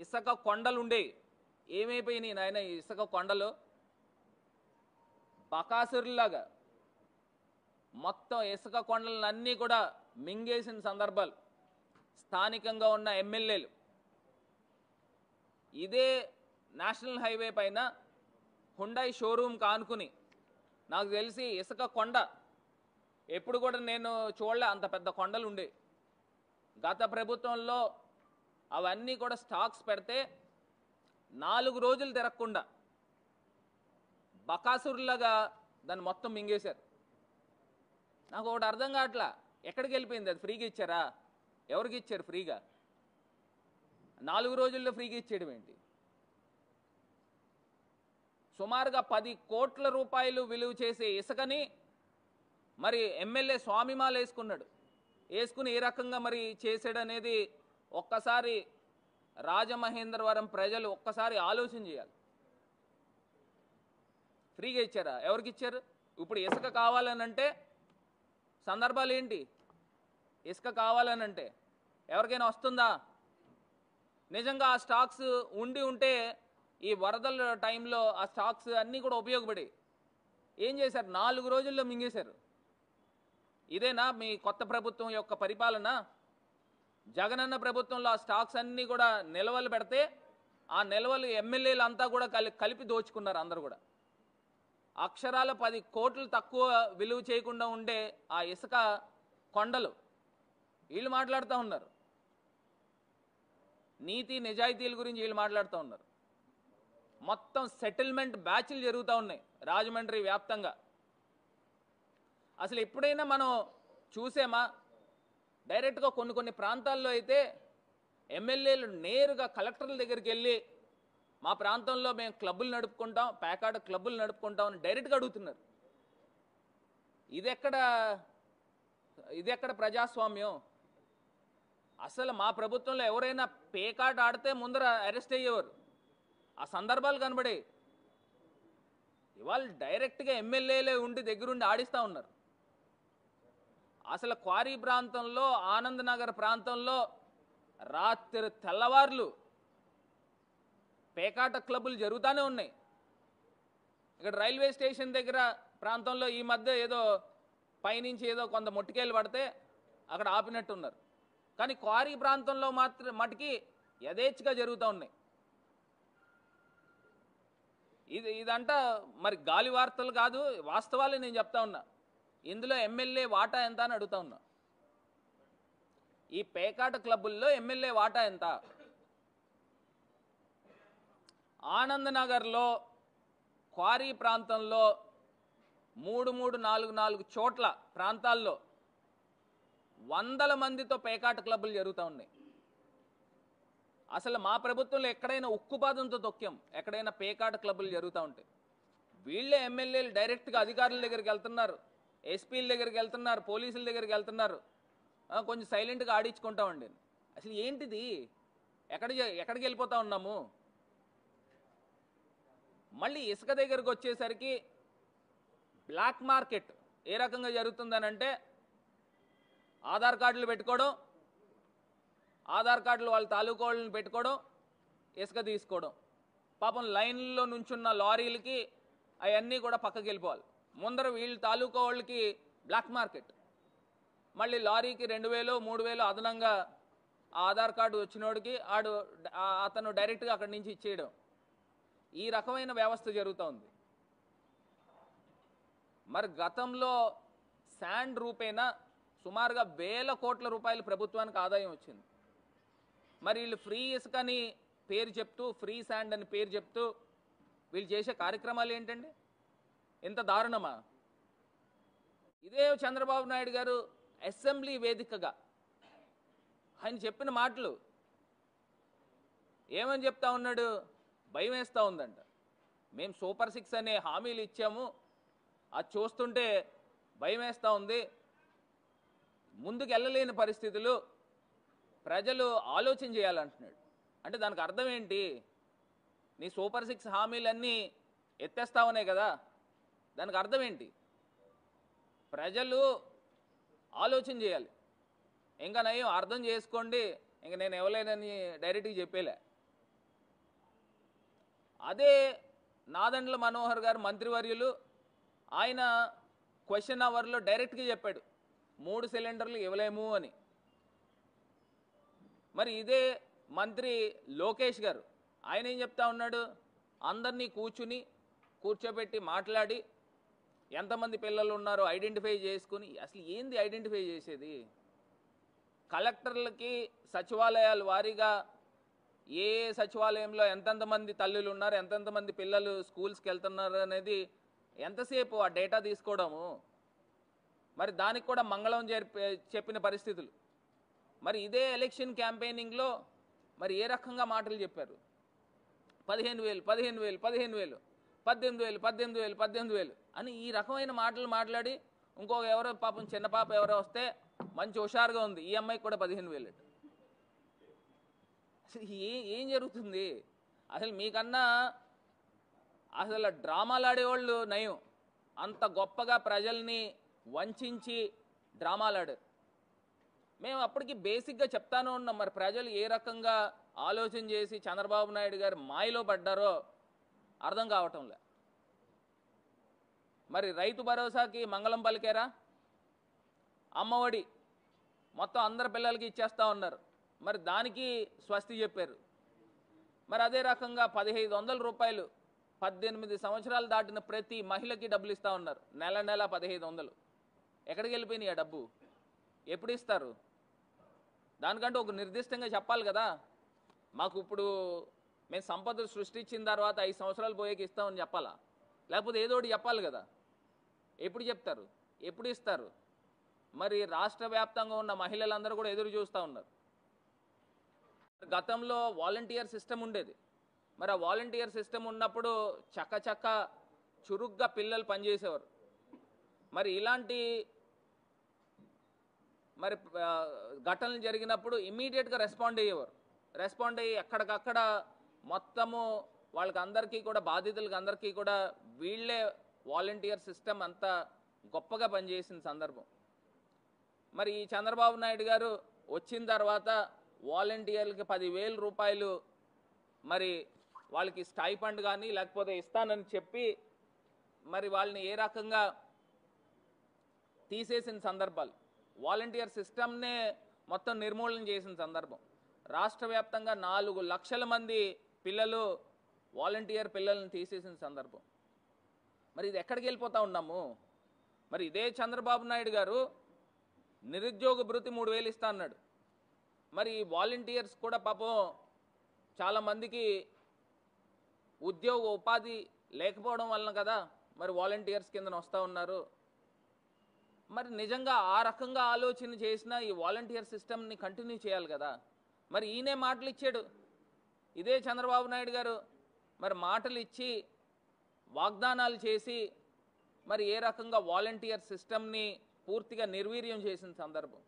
ఇసుక కొండలుండే ఏమైపోయినాయి నాయన ఇసుక కొండలు బకాసురులాగా మొత్తం ఇసుక కొండలన్నీ కూడా మింగేసిన సందర్భాలు స్థానికంగా ఉన్న ఎమ్మెల్యేలు ఇదే నేషనల్ హైవే పైన హుండాయ్ షోరూమ్ కానుకుని నాకు తెలిసి ఇసుక కొండ ఎప్పుడు కూడా నేను చూడలే అంత పెద్ద కొండలు ఉండే గత ప్రభుత్వంలో అవన్నీ కూడా స్టాక్స్ పెడితే 4 రోజులు తిరగకుండా బకాసురులాగా దాన్ని మొత్తం మింగేశారు. నాకు ఒకటి అర్థం కావట్లా, ఎక్కడికి వెళ్ళిపోయింది అది? ఫ్రీగా ఇచ్చారా? ఎవరికి ఇచ్చారు ఫ్రీగా? 4 రోజుల్లో ఫ్రీగా ఇచ్చేయడం ఏంటి? సుమారుగా 10 కోట్ల రూపాయలు విలువ చేసే ఇసుకని మరి ఎమ్మెల్యే స్వామిమాల వేసుకుని ఏ రకంగా మరి చేసాడనేది ఒక్కసారి రాజమహేంద్రవరం ప్రజలు ఒక్కసారి ఆలోచన చేయాలి. ఫ్రీగా ఇచ్చారా? ఎవరికి ఇచ్చారు? ఇప్పుడు ఇసుక కావాలనంటే సందర్భాలు ఏంటి? ఇసుక కావాలనంటే ఎవరికైనా వస్తుందా? నిజంగా ఆ స్టాక్స్ ఉంటే ఈ వరదల టైంలో ఆ స్టాక్స్ అన్నీ కూడా ఉపయోగపడి ఏం చేశారు? 4 రోజుల్లో మింగేశారు. ఇదేనా మీ కొత్త ప్రభుత్వం యొక్క పరిపాలన? జగనన్న ప్రభుత్వంలో ఆ స్టాక్స్ అన్నీ కూడా నిల్వలు పెడితే ఆ నిల్వలు ఎమ్మెల్యేలు అంతా కూడా కలిపి దోచుకున్నారు. అందరూ కూడా అక్షరాల 10 కోట్లు తక్కువ విలువ చేయకుండా ఉండే ఆ ఇసుక కొండలు వీళ్ళు మాట్లాడుతూ ఉన్నారు. నీతి నిజాయితీల గురించి వీళ్ళు మాట్లాడుతూ ఉన్నారు. మొత్తం సెటిల్మెంట్ బ్యాచ్లు జరుగుతూ ఉన్నాయి రాజమండ్రి వ్యాప్తంగా. అసలు ఎప్పుడైనా మనం చూసామా? డైరెక్ట్గా కొన్ని ప్రాంతాల్లో అయితే ఎమ్మెల్యేలు నేరుగా కలెక్టర్ల దగ్గరికి వెళ్ళి మా ప్రాంతంలో మేము క్లబ్బులు నడుపుకుంటాం, పేకాట క్లబ్బులు నడుపుకుంటాం అని డైరెక్ట్గా అడుగుతున్నారు. ఇది ఎక్కడ ప్రజాస్వామ్యం? అసలు మా ప్రభుత్వంలో ఎవరైనా పేకాట ఆడితే ముందర అరెస్ట్ అయ్యేవారు. ఆ సందర్భాలు కనబడే. ఇవాళ డైరెక్ట్గా ఎమ్మెల్యేలే ఉండి దగ్గరుండి ఆడిస్తూ ఉన్నారు. అసలు క్వారీ ప్రాంతంలో, ఆనంద్ నగర్ ప్రాంతంలో రాత్రి తెల్లవార్లు పేకాట క్లబ్బులు జరుగుతూనే ఉన్నాయి. ఇక్కడ రైల్వే స్టేషన్ దగ్గర ప్రాంతంలో ఈ మధ్య ఏదో పైనుంచి ఏదో కొంత మొట్టికేలు పడితే అక్కడ ఆపినట్టున్నారు. కానీ క్వారీ ప్రాంతంలో మటుకి యథేచ్ఛగా జరుగుతూ ఉన్నాయి. ఇదంతా మరి గాలి వార్తలు కాదు, వాస్తవాలు నేను చెప్తా ఉన్నా. ఇందులో ఎమ్మెల్యే వాటా ఎంత అని అడుగుతా ఉన్నా. ఈ పేకాట క్లబ్బుల్లో ఎమ్మెల్యే వాటా ఎంత? ఆనంద్ నగర్లో క్వారీ ప్రాంతంలో 3-4 చోట్ల ప్రాంతాల్లో వందల మందితో పేకాట క్లబ్బులు జరుగుతూ ఉన్నాయి. అసలు మా ప్రభుత్వంలో ఎక్కడైనా ఉక్కుపాదంతో తొక్కాం ఎక్కడైనా పేకాట క్లబ్బులు జరుగుతూ ఉంటాయి. వీళ్ళే ఎమ్మెల్యేలు డైరెక్ట్గా అధికారుల దగ్గరికి వెళ్తున్నారు, ఎస్పీల దగ్గరికి వెళ్తున్నారు, పోలీసుల దగ్గరికి వెళ్తున్నారు. కొంచెం సైలెంట్గా ఆడించుకుంటామండి. అసలు ఏంటిది? ఎక్కడికి వెళ్ళిపోతా ఉన్నాము? మళ్ళీ ఇసుక దగ్గరకు వచ్చేసరికి బ్లాక్ మార్కెట్ ఏ రకంగా జరుగుతుందనంటే ఆధార్ కార్డులు పెట్టుకోవడం, ఆధార్ కార్డులు వాళ్ళ తాలూకా వాళ్ళని పెట్టుకోవడం, ఇసుక తీసుకోవడం. పాపం లైన్లో నుంచున్న లారీలకి అవన్నీ కూడా పక్కకి వెళ్ళిపోవాలి. ముందర వీళ్ళ తాలూకా వాళ్ళకి బ్లాక్ మార్కెట్. మళ్ళీ లారీకి 2000-3000 అదనంగా ఆధార్ కార్డు వచ్చినోడికి అతను డైరెక్ట్గా అక్కడి నుంచి ఇచ్చేయడం. ఈ రకమైన వ్యవస్థ జరుగుతూ ఉంది. మరి గతంలో శాండ్ రూపేణా సుమారుగా 1000 కోట్ల రూపాయలు ప్రభుత్వానికి ఆదాయం వచ్చింది. మరి వీళ్ళు ఫ్రీ ఇసుకని పేరు చెప్తూ, ఫ్రీ శాండ్ అని పేరు చెప్తూ వీళ్ళు చేసే కార్యక్రమాలు ఏంటండి? ఇంత దారుణమా? ఇదే చంద్రబాబు నాయుడు గారు అసెంబ్లీ వేదికగా ఆయన చెప్పిన మాటలు ఏమని చెప్తా ఉన్నాడు? భయం వేస్తూ ఉందంట. మేము సూపర్ 6 అనే హామీలు ఇచ్చాము, అది చూస్తుంటే భయం వేస్తూ ఉంది, ముందుకు వెళ్ళలేని పరిస్థితులు, ప్రజలు ఆలోచన చేయాలంటున్నాడు. అంటే దానికి అర్థం ఏంటి? నీ సూపర్ 6 హామీలన్నీ ఎత్తేస్తావనే కదా. దానికి అర్థం ఏంటి? ప్రజలు ఆలోచన చేయాలి. ఇంకా నయం అర్థం చేసుకోండి, ఇంక నేను ఇవ్వలేనని డైరెక్ట్గా చెప్పేలే. అదే నాదెండ్ల మనోహర్ గారు మంత్రివర్యులు ఆయన క్వశ్చన్ అవర్లో డైరెక్ట్గా చెప్పాడు 3 సిలిండర్లు ఇవ్వలేము అని. మరి ఇదే మంత్రి లోకేష్ గారు ఆయన ఏం చెప్తా ఉన్నాడు, అందరినీ కూర్చోబెట్టి మాట్లాడి ఎంతమంది పిల్లలు ఉన్నారో ఐడెంటిఫై చేసుకుని, అసలు ఏంది ఐడెంటిఫై చేసేది? కలెక్టర్లకి సచివాలయాల వారీగా ఏ సచివాలయంలో ఎంతెంతమంది తల్లులు ఉన్నారు, ఎంతెంతమంది పిల్లలు స్కూల్స్కి వెళ్తున్నారు అనేది ఎంతసేపు ఆ డేటా తీసుకోవడము? మరి దానికి కూడా మంగళం చెప్పిన పరిస్థితులు. మరి ఇదే ఎలక్షన్ క్యాంపెయినింగ్లో మరి ఏ రకంగా మాటలు చెప్పారు? 15,000 15,000 15,000 18,000 18,000 18,000 అని ఈ రకమైన మాటలు మాట్లాడి, ఇంకొక ఎవరో పాపం చిన్న పాప ఎవరో వస్తే మంచి హుషారుగా ఉంది, ఈ అమ్మాయికి కూడా 15,000. అసలు ఏం జరుగుతుంది? అసలు మీకన్నా అసలు డ్రామాలు ఆడేవాళ్ళు నయం. అంత గొప్పగా ప్రజల్ని వంచి డ్రామాలాడారు. మేము అప్పటికి బేసిక్గా చెప్తానే ఉన్నాం, మరి ప్రజలు ఏ రకంగా ఆలోచన చేసి చంద్రబాబు నాయుడు గారు మాయలో పడ్డారో అర్థం కావటంలే. మరి రైతు భరోసాకి మంగళం పలికారా? అమ్మఒడి మొత్తం అందరి పిల్లలకి ఇచ్చేస్తూ ఉన్నారు, మరి దానికి స్వస్తి చెప్పారు. మరి అదే రకంగా 1,500 రూపాయలు 18 సంవత్సరాలు దాటిన ప్రతి మహిళకి డబ్బులు ఇస్తూ ఉన్నారు, నెల 1,500. ఎక్కడికి వెళ్ళిపోయినాయి ఆ డబ్బు? ఎప్పుడు ఇస్తారు? దానికంటే ఒక నిర్దిష్టంగా చెప్పాలి కదా. మాకు ఇప్పుడు మేము సంపదలు సృష్టించిన తర్వాత 5 సంవత్సరాలు పోయేకి ఇస్తామని చెప్పాలా? లేకపోతే ఏదో ఒకటి చెప్పాలి కదా. ఎప్పుడు చెప్తారు? ఎప్పుడు ఇస్తారు? మరి రాష్ట్ర వ్యాప్తంగా ఉన్న మహిళలందరూ కూడా ఎదురు చూస్తూ ఉన్నారు. గతంలో వాలంటీర్ సిస్టమ్ ఉండేది. మరి ఆ వాలంటీర్ సిస్టమ్ ఉన్నప్పుడు చక్క చురుగ్గా పిల్లలు పనిచేసేవారు. మరి ఇలాంటి మరి ఘటనలు జరిగినప్పుడు ఇమ్మీడియట్గా రెస్పాండ్ అయ్యేవారు. రెస్పాండ్ అయ్యి ఎక్కడికక్కడ మొత్తము వాళ్ళకి అందరికీ కూడా, బాధితులకి అందరికీ కూడా వీళ్ళే వాలంటీర్ సిస్టమ్ అంతా గొప్పగా పనిచేసిన సందర్భం. మరి ఈ చంద్రబాబు నాయుడు గారు వచ్చిన తర్వాత వాలంటీర్లకి 10,000 రూపాయలు మరి వాళ్ళకి స్టైఫండ్ కానీ లేకపోతే ఇస్తానని చెప్పి మరి వాళ్ళని ఏ రకంగా తీసేసిన సందర్భాలు, వాలంటీర్ సిస్టమ్నే మొత్తం నిర్మూలన చేసిన సందర్భం. రాష్ట్ర వ్యాప్తంగా 4 లక్షల మంది పిల్లలు వాలంటీర్ పిల్లల్ని తీసేసిన సందర్భం. మరి ఇది ఎక్కడికి వెళ్ళిపోతా ఉన్నాము? మరి ఇదే చంద్రబాబు నాయుడు గారు నిరుద్యోగ భృతి 3,000 ఇస్తా అన్నాడు. మరి వాలంటీర్స్ కూడా పాపం చాలామందికి ఉద్యోగ ఉపాధి లేకపోవడం వలన కదా మరి వాలంటీర్స్ కింద వస్తూ ఉన్నారు. మరి నిజంగా ఆ రకంగా ఆలోచన చేసిన ఈ వాలంటీర్ సిస్టమ్ని కంటిన్యూ చేయాలి కదా. మరి ఈయనే మాటలు ఇచ్చాడు, ఇదే చంద్రబాబు నాయుడు గారు మరి మాటలు ఇచ్చి వాగ్దానాలు చేసి మరి ఏ రకంగా వాలంటీర్ సిస్టమ్ని పూర్తిగా నిర్వీర్యం చేసిన సందర్భం.